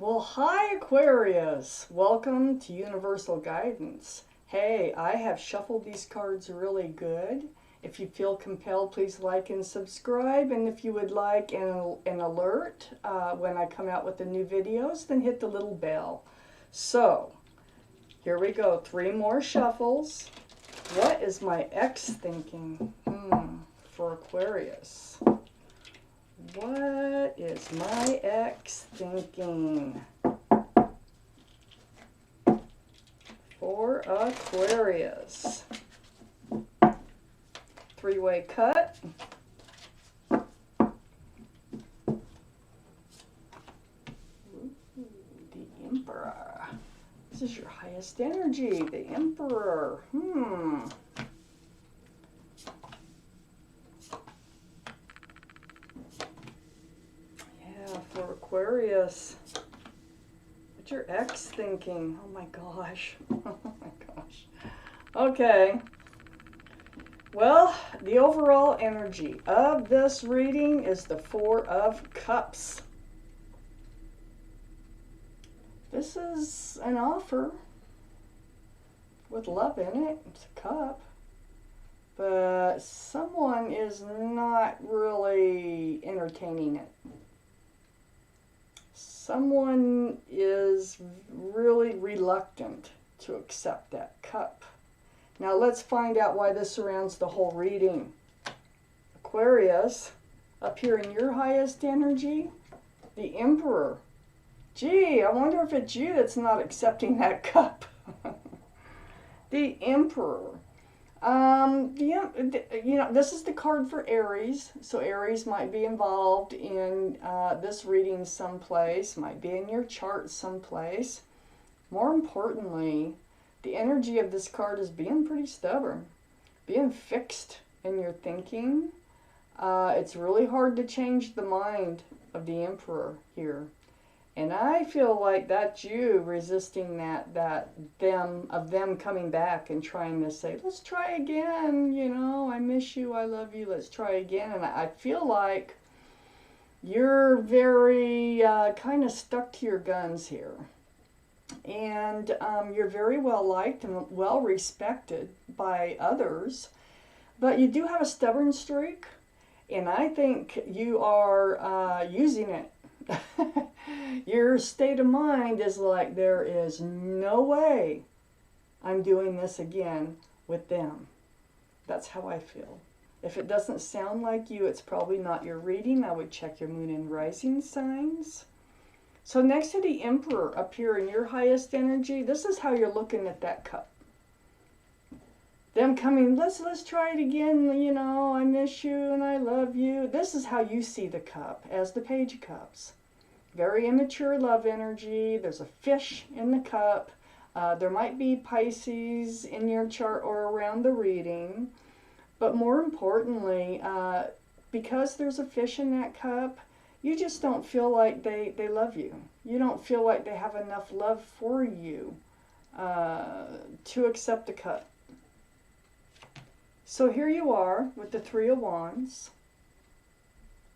Well, hi Aquarius! Welcome to Universal Guidance. Hey, I have shuffled these cards really good. If you feel compelled, please like and subscribe. And if you would like an alert when I come out with the new videos, then hit the little bell. So, here we go. 3 more shuffles. What is my ex thinking for Aquarius? What is my ex thinking for Aquarius? 3-way cut. Ooh, the Emperor. This is your highest energy, the Emperor. For Aquarius, what's your ex thinking? Oh my gosh. Oh my gosh. Okay. Well, the overall energy of this reading is the 4 of Cups. This is an offer with love in it. It's a cup. But someone is not really entertaining it. Someone is really reluctant to accept that cup. Now let's find out why this surrounds the whole reading. Aquarius, up here in your highest energy, the Emperor. Gee, I wonder if it's you that's not accepting that cup. The Emperor. This is the card for Aries, so Aries might be involved in this reading someplace, might be in your chart someplace. More importantly, the energy of this card is being pretty stubborn, being fixed in your thinking. It's really hard to change the mind of the Emperor here. And I feel like that's you resisting them coming back and trying to say, let's try again, I miss you, I love you, let's try again. And I feel like you're very kind of stuck to your guns here. And you're very well liked and well respected by others. But you do have a stubborn streak, and I think you are using it. Your state of mind is like, there is no way I'm doing this again with them. That's how I feel. If it doesn't sound like you, it's probably not your reading. I would check your moon and rising signs. So next to the Emperor up here in your highest energy, this is how you're looking at that cup. Them coming, let's try it again, I miss you and I love you. This is how you see the cup, as the Page of Cups. Very immature love energy. There's a fish in the cup. There might be Pisces in your chart or around the reading. But more importantly, because there's a fish in that cup, you just don't feel like they love you. You don't feel like they have enough love for you to accept the cup. So here you are with the 3 of Wands,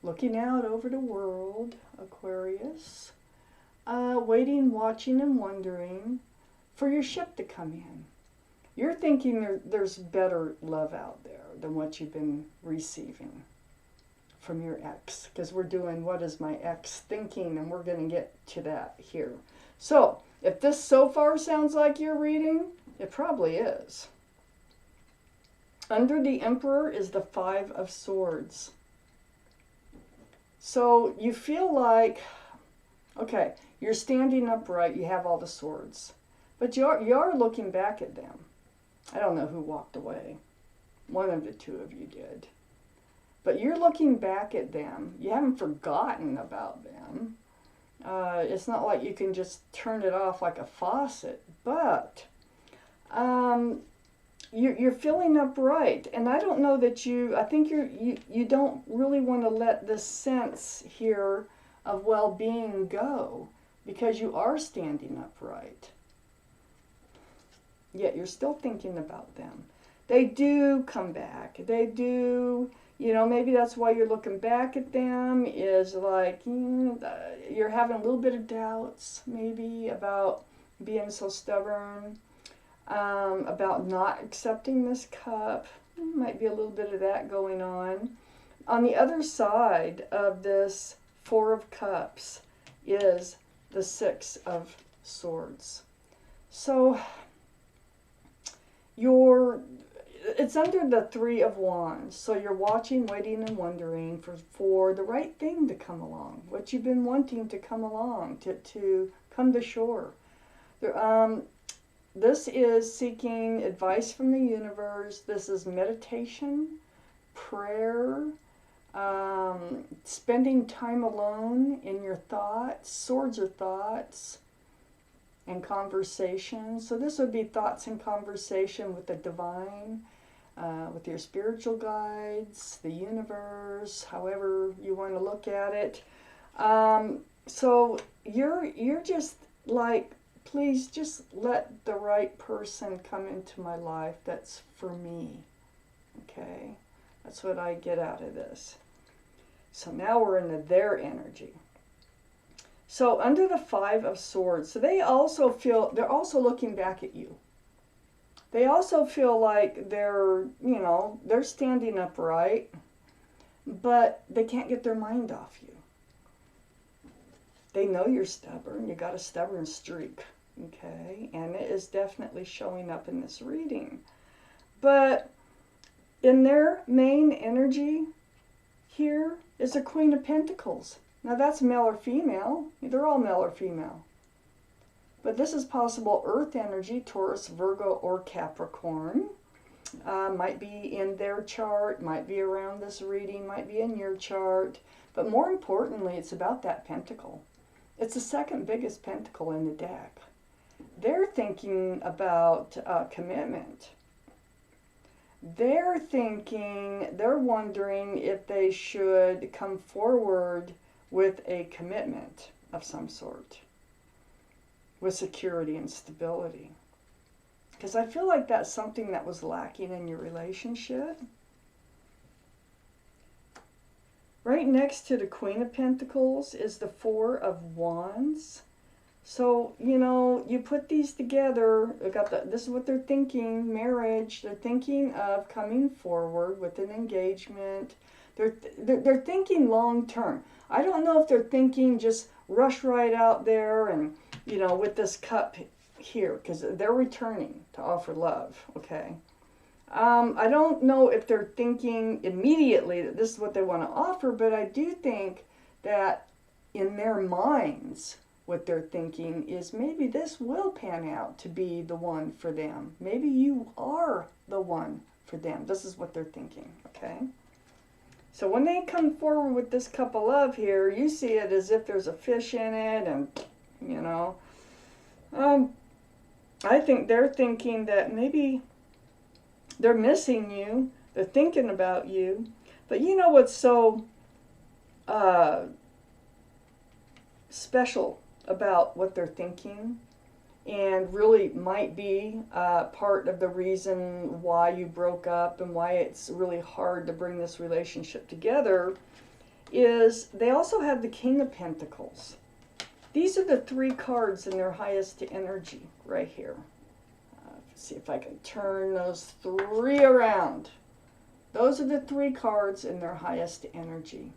looking out over the world, Aquarius, waiting, watching, and wondering for your ship to come in. You're thinking there's better love out there than what you've been receiving from your ex, because we're doing what is my ex thinking, and we're going to get to that here. So if this so far sounds like your reading, it probably is. Under the Emperor is the 5 of Swords. So you feel like, okay, you're standing upright, you have all the swords, but you are looking back at them. I don't know who walked away. One of the 2 of you did. But you're looking back at them. You haven't forgotten about them. It's not like you can just turn it off like a faucet, but you're feeling upright, and I don't know that I think you don't really want to let this sense here of well-being go, because you are standing upright. Yet you're still thinking about them. They do come back. They do You know, maybe that's why you're looking back at them, is like, you're having a little bit of doubts maybe about being so stubborn, about not accepting this cup. Might be a little bit of that going on. On the other side of this Four of Cups is the Six of Swords. So it's under the Three of Wands. So you're watching, waiting, and wondering for the right thing to come along. What you've been wanting to come along, to come to shore. This is seeking advice from the universe. This is meditation, prayer, spending time alone in your thoughts. Swords are thoughts and conversation. So this would be thoughts and conversation with the divine, with your spiritual guides, the universe, however you want to look at it. So you're just like, please just let the right person come into my life that's for me. Okay? That's what I get out of this. So now we're into their energy. So under the Five of Swords, so they're also looking back at you. They also feel like they're standing upright, but they can't get their mind off you. They know you're stubborn. You got a stubborn streak, okay? And it is definitely showing up in this reading. But in their main energy here is the Queen of Pentacles. Now that's male or female. They're all male or female. But this is possible earth energy, Taurus, Virgo, or Capricorn. Might be in their chart, might be around this reading, might be in your chart. But more importantly, it's about that pentacle. It's the second biggest pentacle in the deck. They're thinking about commitment. They're wondering if they should come forward with a commitment of some sort, with security and stability. Because I feel like that's something that was lacking in your relationship. Right next to the Queen of Pentacles is the Four of Wands. So, you put these together, this is what they're thinking, marriage. They're thinking of coming forward with an engagement. They're thinking long term. I don't know if they're thinking just rush right out there and, with this cup here, because they're returning to offer love, okay? I don't know if they're thinking immediately that this is what they want to offer, but I do think that in their minds, what they're thinking is maybe this will pan out to be the one for them. Maybe you are the one for them. This is what they're thinking, okay? So when they come forward with this cup of love here, you see it as if there's a fish in it, and, I think they're thinking that maybe they're missing you. They're thinking about you. But you know what's so special about what they're thinking, and really might be part of the reason why you broke up and why it's really hard to bring this relationship together, is they also have the King of Pentacles. These are the three cards in their highest energy right here. See if I can turn those three around. Those are the three cards in their highest energy.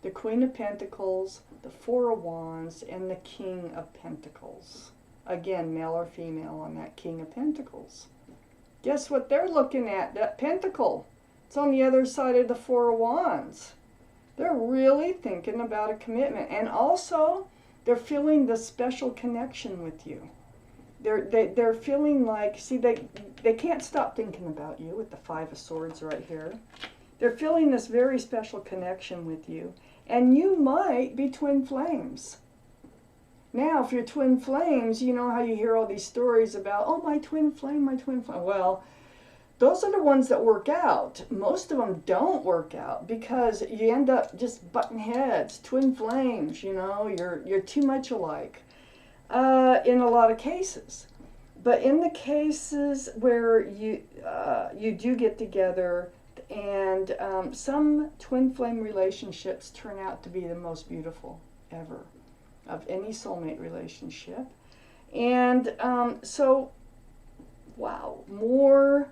The Queen of Pentacles, the Four of Wands, and the King of Pentacles. Again, male or female on that King of Pentacles. Guess what they're looking at? That pentacle. It's on the other side of the Four of Wands. They're really thinking about a commitment. And also, they're feeling the special connection with you. They're feeling like, see, they can't stop thinking about you with the Five of Swords right here. They're feeling this very special connection with you. And you might be twin flames. Now, if you're twin flames, you know how you hear all these stories about, oh, my twin flame, my twin flame. Well, those are the ones that work out. Most of them don't work out because you end up just butting heads, twin flames, you're too much alike in a lot of cases. But in the cases where you do get together, and some twin flame relationships turn out to be the most beautiful ever of any soulmate relationship. And so, wow, more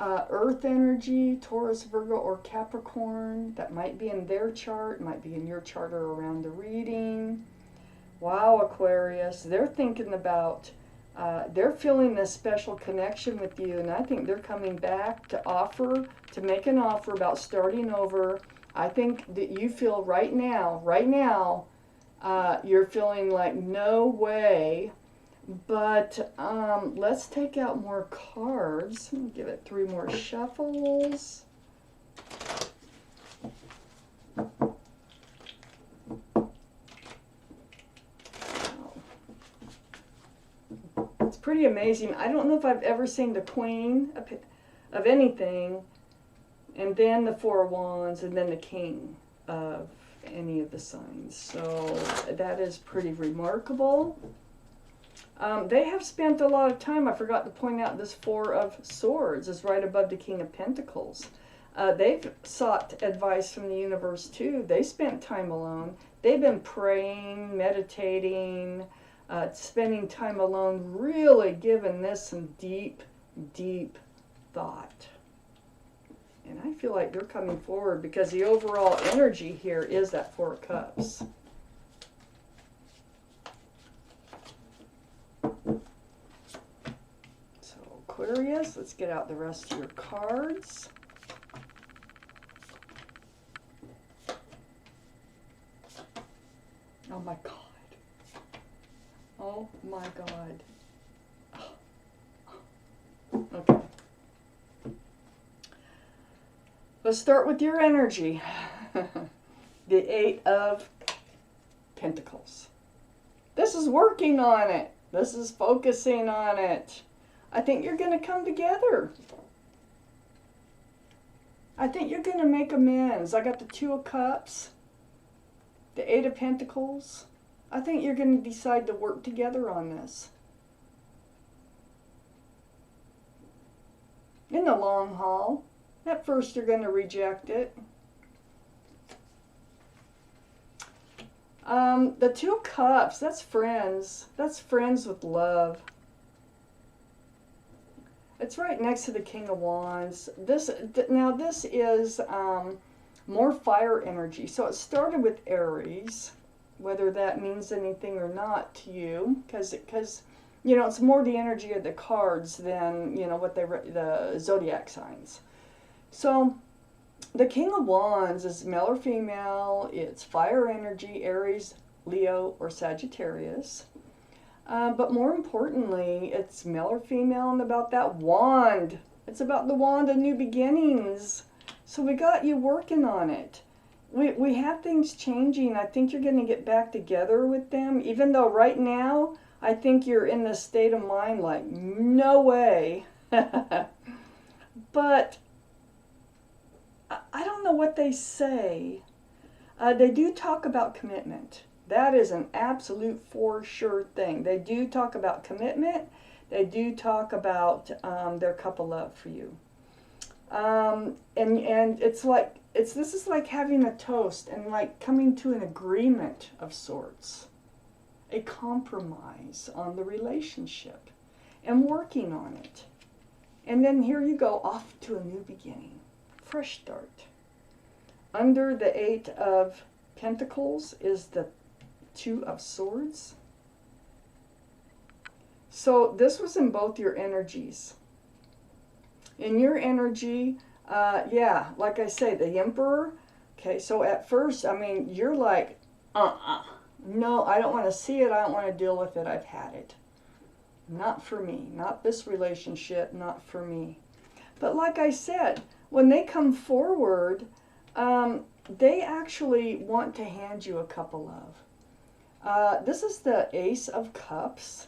earth energy, Taurus, Virgo, or Capricorn, that might be in their chart, might be in your chart or around the reading. Wow, Aquarius, they're thinking about, they're feeling this special connection with you, and I think they're coming back to make an offer about starting over. I think that you feel right now, you're feeling like, no way. But let's take out more cards. Give it 3 more shuffles. It's pretty amazing. I don't know if I've ever seen the Queen of anything, and then the 4 of Wands, and then the King of any of the signs. So that is pretty remarkable. They have spent a lot of time. I forgot to point out this 4 of Swords is right above the King of Pentacles. They've sought advice from the universe too. They spent time alone. They've been praying, meditating, spending time alone, really giving this some deep, deep thought. And I feel like they're coming forward because the overall energy here is that 4 of Cups. Aquarius, let's get out the rest of your cards. Oh my God. Oh my God. Okay. Let's start with your energy. The 8 of Pentacles. This is working on it. This is focusing on it. I think you're going to come together. I think you're going to make amends. I got the 2 of Cups, the 8 of Pentacles. I think you're going to decide to work together on this. In the long haul. At first you're going to reject it. The 2 of Cups, that's friends. That's friends with love. It's right next to the King of Wands. Now this is more fire energy. So it started with Aries, whether that means anything or not to you, because you know, it's more the energy of the cards than, you know, what the zodiac signs. So the King of Wands is male or female. It's fire energy, Aries, Leo, or Sagittarius. But more importantly, it's male or female and about that wand. It's about the wand of new beginnings. So we got you working on it. We have things changing. I think you're going to get back together with them, even though right now I think you're in this state of mind like, no way. But I don't know what they say. They do talk about commitment. That is an absolute for sure thing. They do talk about commitment. They do talk about their cup of love for you. And it's like, this is like having a toast and like coming to an agreement of sorts. A compromise on the relationship and working on it. And then here you go, off to a new beginning. Fresh start. Under the 8 of Pentacles is the 2 of Swords. So this was in both your energies. In your energy, yeah, like I say, the Emperor. Okay, so at first, I mean, you're like, no, I don't want to see it. I don't want to deal with it. I've had it. Not for me. Not this relationship. Not for me. But like I said, when they come forward, they actually want to hand you a cup of love. This is the Ace of Cups.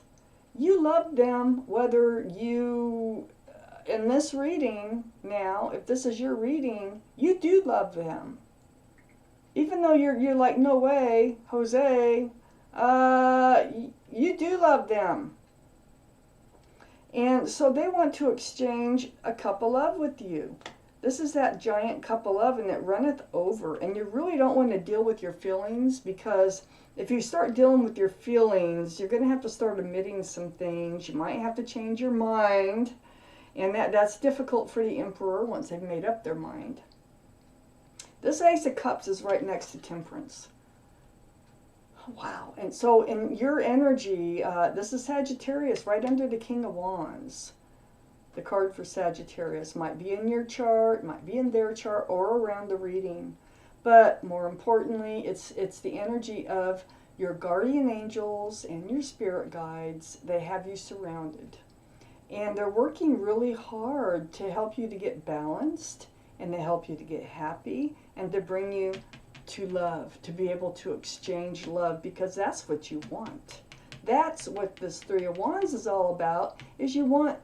You love them whether you, in this reading now, if this is your reading, you do love them. Even though you're like, no way, Jose, you do love them. And so they want to exchange a cup of love with you. This is that giant cup of love, and it runneth over. And you really don't want to deal with your feelings, because if you start dealing with your feelings, you're going to have to start admitting some things. You might have to change your mind. And that's difficult for the Emperor once they've made up their mind. This Ace of Cups is right next to Temperance. Wow. And so in your energy, this is Sagittarius right under the King of Wands. The card for Sagittarius might be in your chart, might be in their chart, or around the reading. But more importantly, it's the energy of your guardian angels and your spirit guides. They have you surrounded. And they're working really hard to help you to get balanced, and to help you to get happy, and to bring you to love, to be able to exchange love, because that's what you want. That's what this Three of Wands is all about, is you want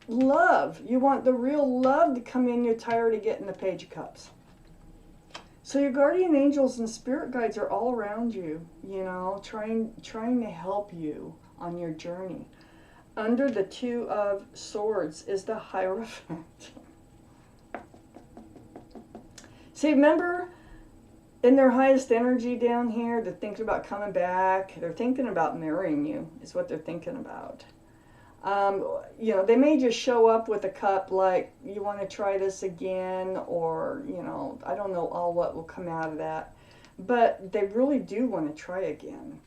love. You want the real love to come in. You're tired of getting the Page of Cups. So your guardian angels and spirit guides are all around you, you know, trying to help you on your journey. Under the Two of Swords is the Hierophant. See, remember, in their highest energy down here, they're thinking about coming back. They're thinking about marrying you, is what they're thinking about. You know, they may just show up with a cup like, you want to try this again, or, you know, I don't know all what will come out of that. But they really do want to try again.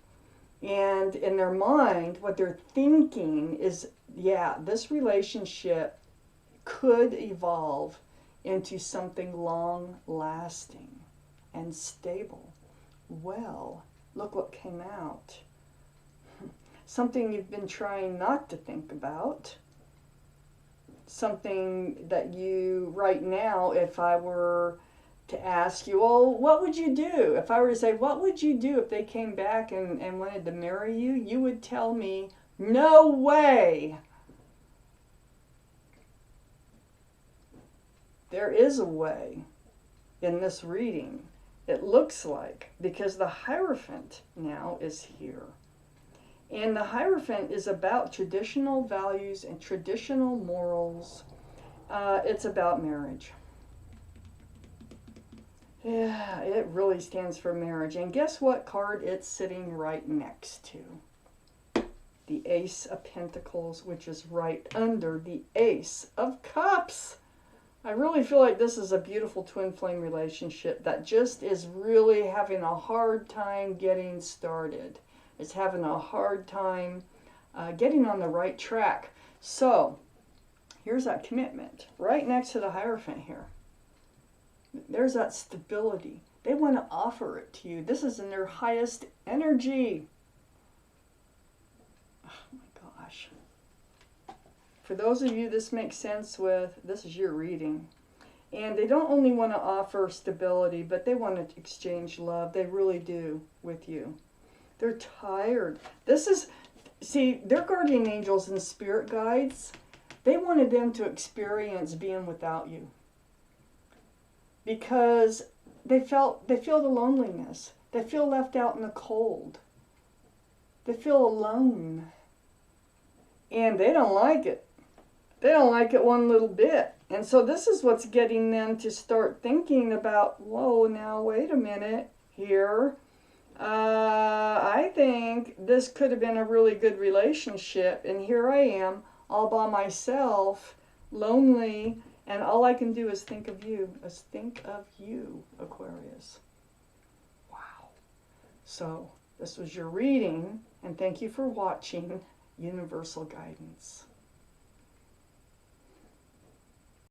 And in their mind, what they're thinking is, yeah, this relationship could evolve into something long-lasting and stable. Well, look what came out. Something you've been trying not to think about. Something that you, right now, if I were to ask you, well, what would you do? If I were to say, what would you do if they came back and wanted to marry you? You would tell me, no way. There is a way in this reading, it looks like, because the Hierophant now is here. And the Hierophant is about traditional values and traditional morals. It's about marriage. Yeah, it really stands for marriage. And guess what card it's sitting right next to? The Ace of Pentacles, which is right under the Ace of Cups. I really feel like this is a beautiful twin flame relationship that just is really having a hard time getting started. It's having a hard time getting on the right track. So, here's that commitment right next to the Hierophant here. There's that stability. They want to offer it to you. This is in their highest energy. Oh my gosh. For those of you this makes sense with, this is your reading. And they don't only want to offer stability, but they want to exchange love. They really do with you. They're tired. This is, see, their guardian angels and spirit guides, they wanted them to experience being without you. Because they feel the loneliness. They feel left out in the cold. They feel alone. And they don't like it. They don't like it one little bit. And so this is what's getting them to start thinking about, whoa, now wait a minute here. I think this could have been a really good relationship. And here I am, all by myself, lonely. And all I can do is think of you. Aquarius. Wow. So, this was your reading, and thank you for watching Universal Guidance.